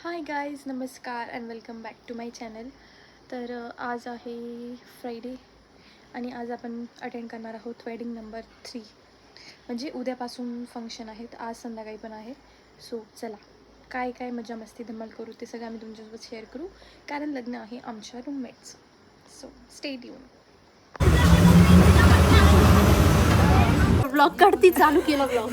हाय guys, नमस्कार and welcome back to my channel. तर आज आहे फ्रायडे आणि आज आपण अटेंड करणार आहोत वेडिंग नंबर 3. म्हणजे उद्यापासून फंक्शन आहेत, आज संध्याकाळी पण आहे. सो चला, काय काय मजा मस्ती धमाल करू ते सगळं आम्ही तुमच्यासोबत शेअर करू, कारण लग्न आहे आमच्या roommates. So stay tuned. Blog काढती, चालू केला ब्लॉग.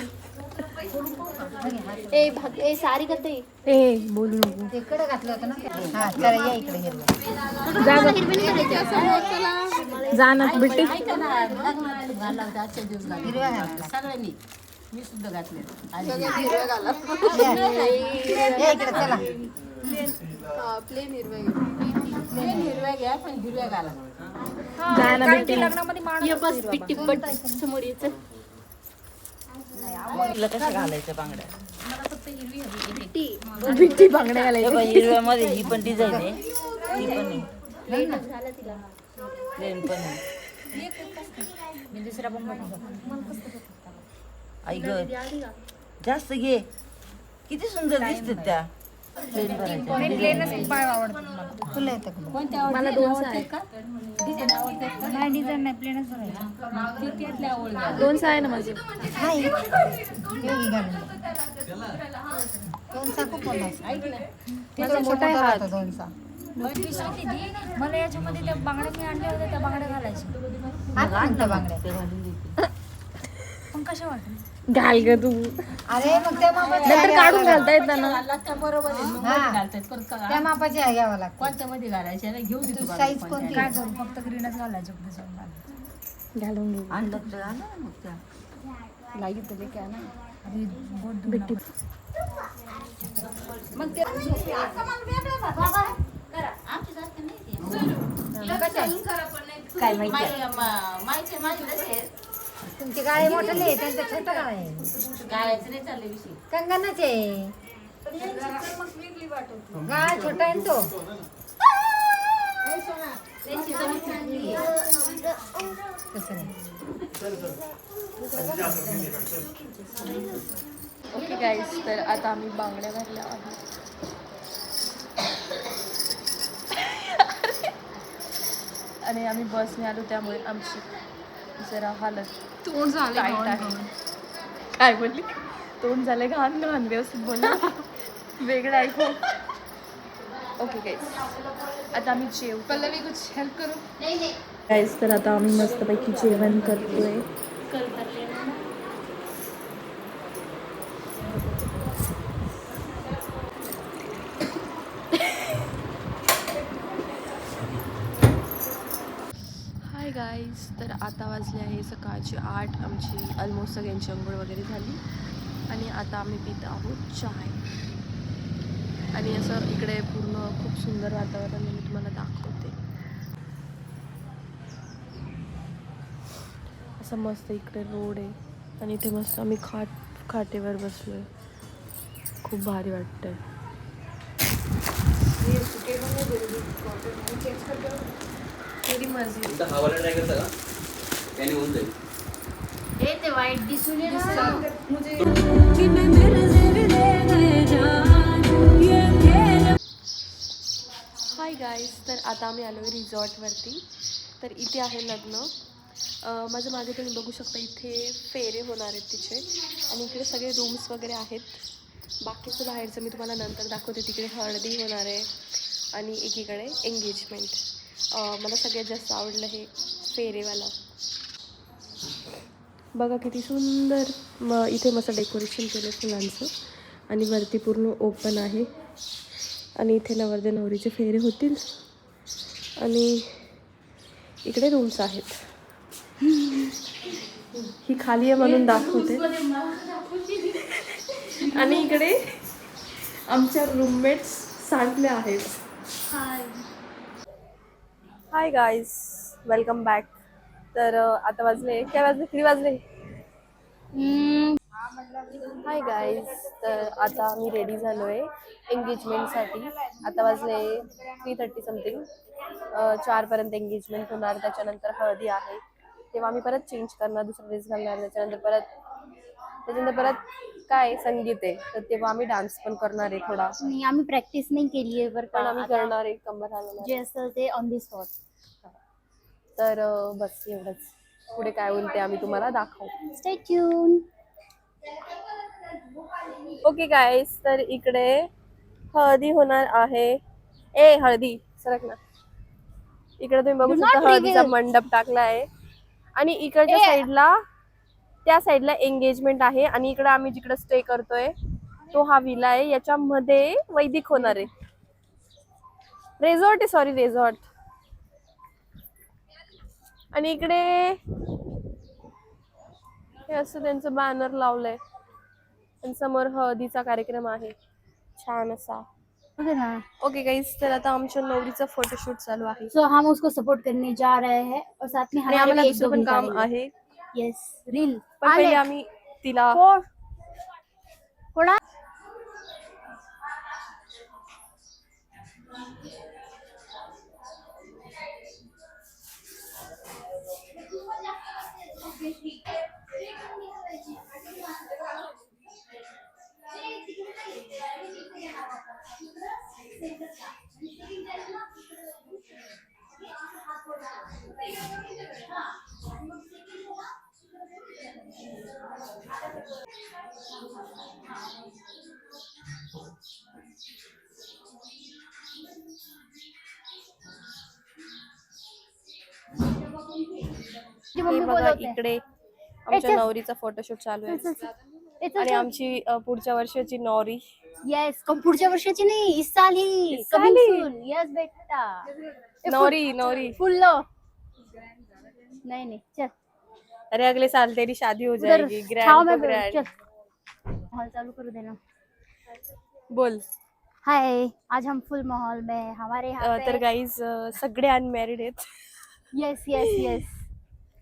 ए सारी करते ए बोलू नको. इकडे घातलं होतं ना. हा चला या इकडे हिरवं. जा ना बिट्टी. हिरव्या घाला. सगळ्यांनी मी सुद्धा घातले या इकडे चला. प्लेन हिरव्या घ्या पण हिरव्या घाला. जा ना बिट्टी. ये बस बिट्टी बट समोर यायचं. तुला कसं घालायचं बांगड्या बिट्टी बांगड्या घालायच्या. हिरव्यामध्ये ही पण डिझाईन आहे, ती पण आहे, प्लेन पण आहे. मी दुसरा पण आई ग जास्त घे, किती सुंदर दिसतात त्या. प्लेन तुला येतं का? कोणत्या मला दोन आहे. नाही डिझाईन नाही प्लेनच बघायचं. दोन आहे ना माझे. नाही योगी घालून दोनचा खूप बोलायचं. माझा मोठा आहे हात. दोनचा मला याच्यामध्ये त्या बांगड्या मी आणल्या होत्या, त्या बांगड्या घालायच्या. हात आणतो बांगड्या. पण कशा वाटल्या? घाल ग तू, अरे मग त्या मापाच्या नंतर काढून घालता येत ना. बरोबर आहे, मग मध्ये घालतात पण त्या मापाच्या घ्यावं लागतं. कोणत्या मध्ये घालायच्या ना घेऊन तू देतो साईज कोणती? काय करू, फक्त ग्रीनच घालायचं त्याच्यावर. घालून घेऊ. आणलं तर आणा मग त्या. लाईट दिले काय ना आधी गोड दूध बिट्टी. काय माहिती तुमची गाळे मोठे आहे, त्यांचं छोटं गाळ आहे. गाळायचं नाही चालले विषय. कंगनच आहे. गाळ छोटा आहे ना तो. तसं नाही. ओके गाईज, तर आता आम्ही बांगड्या भरल्या आहेत आणि आम्ही बसने आलो, त्यामुळे आमची जरा हालत तोंड झाले. काय बोलली? तोंड झाले घाण घाण, व्यवस्थित बोला, वेगळं ऐकू. ओके गाईज, आता आम्ही जेव. पल्लवी कुछ हेल्प करू गाईज. तर आता आम्ही मस्तपैकी जेवण करतोय. हाय गाईज, तर आता वाजले आहे सकाळचे 8. आमची ऑलमोस्ट सगळ्यांची अंघोळ वगैरे झाली आणि आता आम्ही पित आहोत चाय. आणि असं इकडे पूर्ण खूप सुंदर वातावरण मी तुम्हाला दाखवते. असं मस्त इकडे रोड आहे आणि इथे मस्त आम्ही खाटेवर बसलोय. खूप भारी वाटतंय. तेरी मर्जी. ते वाईट दिसून येणार. हाय गाईज, तर आता आम्ही आलो आहे रिसॉर्टवरती. तर इथे आहे लग्न. माझ्या मागे तुम्ही बघू शकता, इथे फेरे होणार आहेत तिचे आणि इकडे सगळे रूम्स वगैरे आहेत. बाकीचं बाहेरचं मी तुम्हाला नंतर दाखवते. तिकडे हळदी होणार आहे आणि एकीकडे एंगेजमेंट. मला सगळ्यात जास्त आवडलं हे फेरेवाला. बघा किती सुंदर. इथे मस्त डेकोरेशन केलं फुलांचं आणि वरती पूर्ण ओपन आहे आणि इथे नवरदेव नवरीचे फेरे होतील आणि इकडे रूम्स आहेत. ही खाली आहे म्हणून दाखवते. आणि इकडे आमच्या रूममेट्स सांगल्या आहेत. Hi guys, welcome back. तर आता वाजले काय वाजले 3 वाजले. हाय गाईज, तर आता आम्ही रेडी झालो आहे एंगेजमेंटसाठी. आता वाजले 3:30 समथिंग. 4पर्यंत एंगेजमेंट होणार. त्याच्यानंतर हळदी आहे, तेव्हा आम्ही परत चेंज करणार, दुसरा ड्रेस घालणार. त्याच्यानंतर परत काय संगीत आहे, तर तेव्हा आम्ही डान्स पण करणार आहे थोडा. नाही आम्ही प्रॅक्टिस नाही केली आहे बरं पण का आम्ही आता करणार आहे, कंबर हलवणार जे आहे. असेल ते ऑन दी स्पॉट. तर बस एवढंच. पुढे काय होईल ते आम्ही तुम्हाला दाखवू. Stay tune. ओके गाईस, तर इकडे हळदी होणार आहे. ए हळदी सरक ना. इकडे तुम्ही बघू Do शकता not हळदीचा reveal. मंडप टाकला आहे आणि इकडच्या साईडला त्या साईडला एंगेजमेंट आहे आणि इकडे आम्ही जिकडे स्टे करतोय तो हा विला आहे. याच्यामध्ये वैदिक होणार आहे. रेझॉर्ट आहे, सॉरी रेझॉर्ट. आणि इकडे हे असं त्यांचं बॅनर लावलंय आणि समोर हळदीचा कार्यक्रम आहे छान असा. ओके गाईस, तर आता आमच्या नवरीचा फोटोशूट चालू आहे सो हम उसको सपोर्ट करने जा रहे हैं और साथ में आणि हमारे आम्हाला भी एक दुसरं दो पण काम निकालेंगे. आहे. यस रील पण पहिले आम्ही तिला थोड़ा हे मम्मी बघा बोलवते. इकडे आमच्या चल. नवरीचा फोटोशूट चालू आहे आणि आमची पुढच्या वर्षाची नवरी. यस पुढच्या वर्षाची नाही इस साल ही इस साल ही. यस बेटा नवरी फुल्लो नहीं नहीं चल अरे अगले साल तेरी शादी हो उधर जाएगी. छाव ग्रैंड में टू ग्रैंड. चल माहौल चालू कर देना. बोल. हाय आज हम फुल माहौल में हमारे यहाँ तर गाईज सगळे अनमॅरिड आहेत. Yes yes yes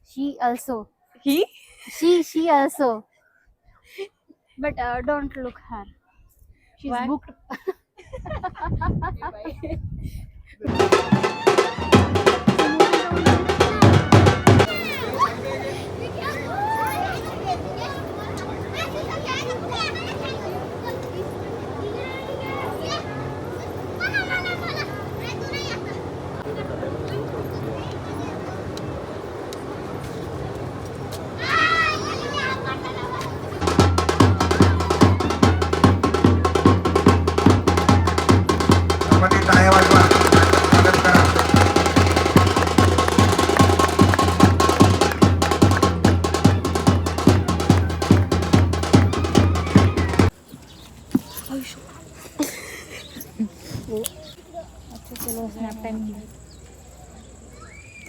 she also he she also but don't look her she's Why? booked. Ganpati टाळ्या वाजवा, स्वागत करा.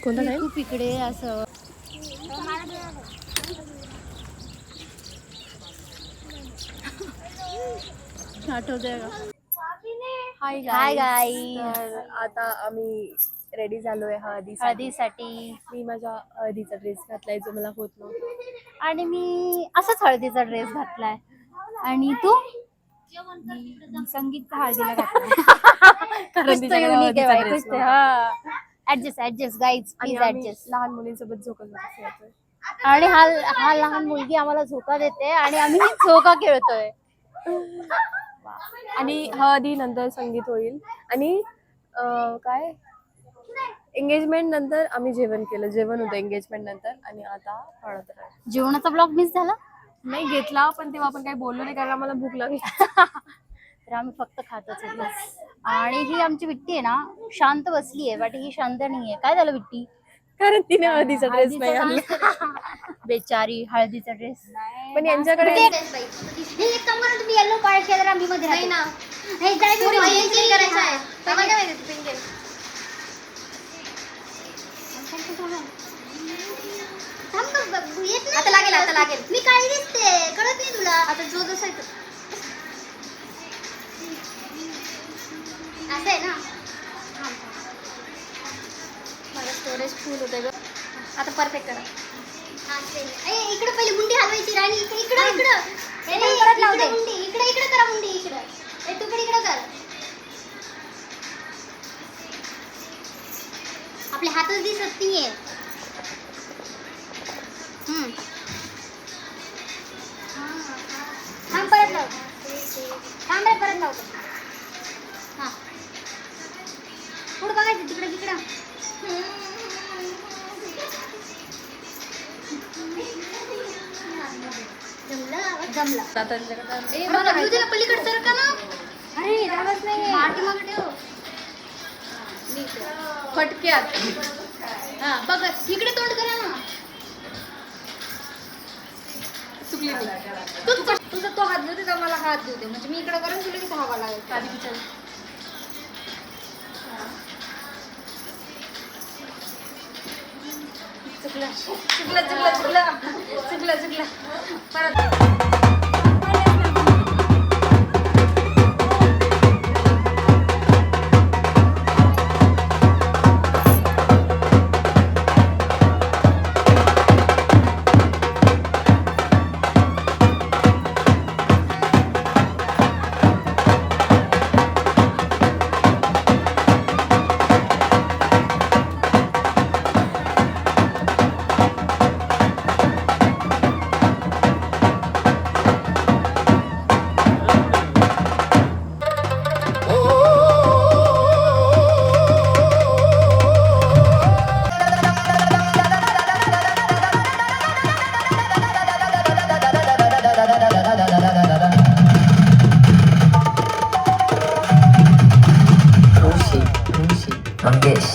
कोणता टाइम? खूप इकडे असं आठवतंय का? हाय Hi गाईज. guys. तर आता आम्ही रेडी झालोय हळदीसाठी. हळदीसाठी मी माझ्या हळदीचा ड्रेस घातलाय जो मला होत नव्हता. आणि मी असंच हळदीचा ड्रेस घातलाय आणि तू संगीतचा हळदीला घातलाय. कारण तिच्याकडे हळदीचा dress नव्हता. ऍडजस्ट गाईज आणि प्लीज आम्ही ऍडजस्ट. लहान मुलींसोबत झोकत खेळतोय. आणि हा लहान मुलगी आम्हाला झोका देते आणि आम्ही झोका खेळतोय. आणि हळदी नंतर संगीत होईल आणि काय एंगेजमेंट नंतर आम्ही जेवण केलं. जेवण होतं एंगेजमेंट नंतर आणि आता हळद राहील. जेवणाचा ब्लॉग मिस झाला नाही घेतला पण तेव्हा आपण काही बोललो नाही कारण आम्हाला भूक लागली. तर आम्ही फक्त खातच होतो. आणि ही आमची विट्टी आहे ना शांत बसली आहे बट ही शांत नाहीये. काय झालं विट्टी? कारण तिने हळदीचा ड्रेस नाही हळदीचा घातला. dance बेचारी हळदीचा ड्रेस. पण यांच्याकडे एक काम करा तुम्ही येलो पाय शेजार आम्ही मध्ये नाही ना हे जाय मी करायचं आहे मला काय माहिती पिंके आता लागेल मी काय दिसते कळत नाही तुला आता जो जसं आहे असं आहे ना माझं स्टोरेज फुल होतंय ग आता परफेक्ट करा इकडे पहिले मुंडी हलवायची राणी इकडे परत लावू दे मुंडी इकडे करा मुंडी इकडे तू पण इकडे कर आपले हातच दिसत नाहीये थांब थांब रे, परत लावतो. हा पुढं बघायचं तिकडं तिकडं. जमलं. ए, मला घेऊ दे ना, पलीकडे सरका ना. अरे जागाच नाही, माटी मागे ठेव. फटक्यात. हा बघ, इकडे तोंड करा ना. चुकली मी. तुझा तो हात देऊ दे का मला हात देऊ दे, म्हणजे मी इकडे करून तुला किती हवा लागेल. आधी विचार. चुकलं. परत. मंगेश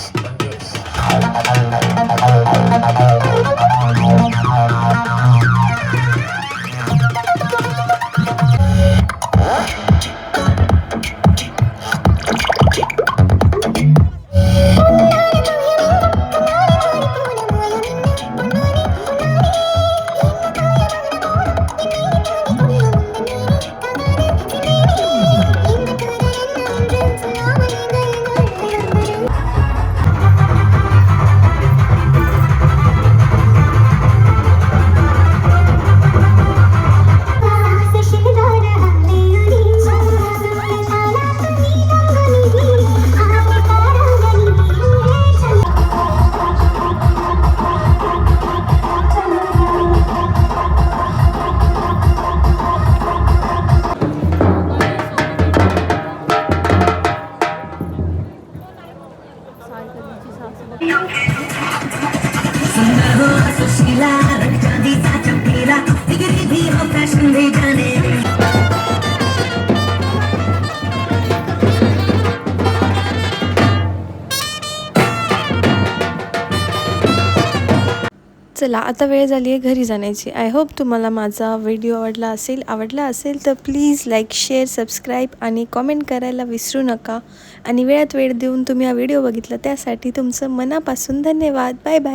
चला आता वेळ झाली आहे घरी जाण्याची. आय होप तुम्हाला माझा व्हिडिओ आवडला असेल तर प्लीज लाईक, शेअर, सबस्क्राईब आणि कॉमेंट करायला विसरू नका. आणि वेळात वेळ देऊन तुम्ही हा व्हिडिओ बघितला त्यासाठी तुमचं मनापासून धन्यवाद. Bye bye.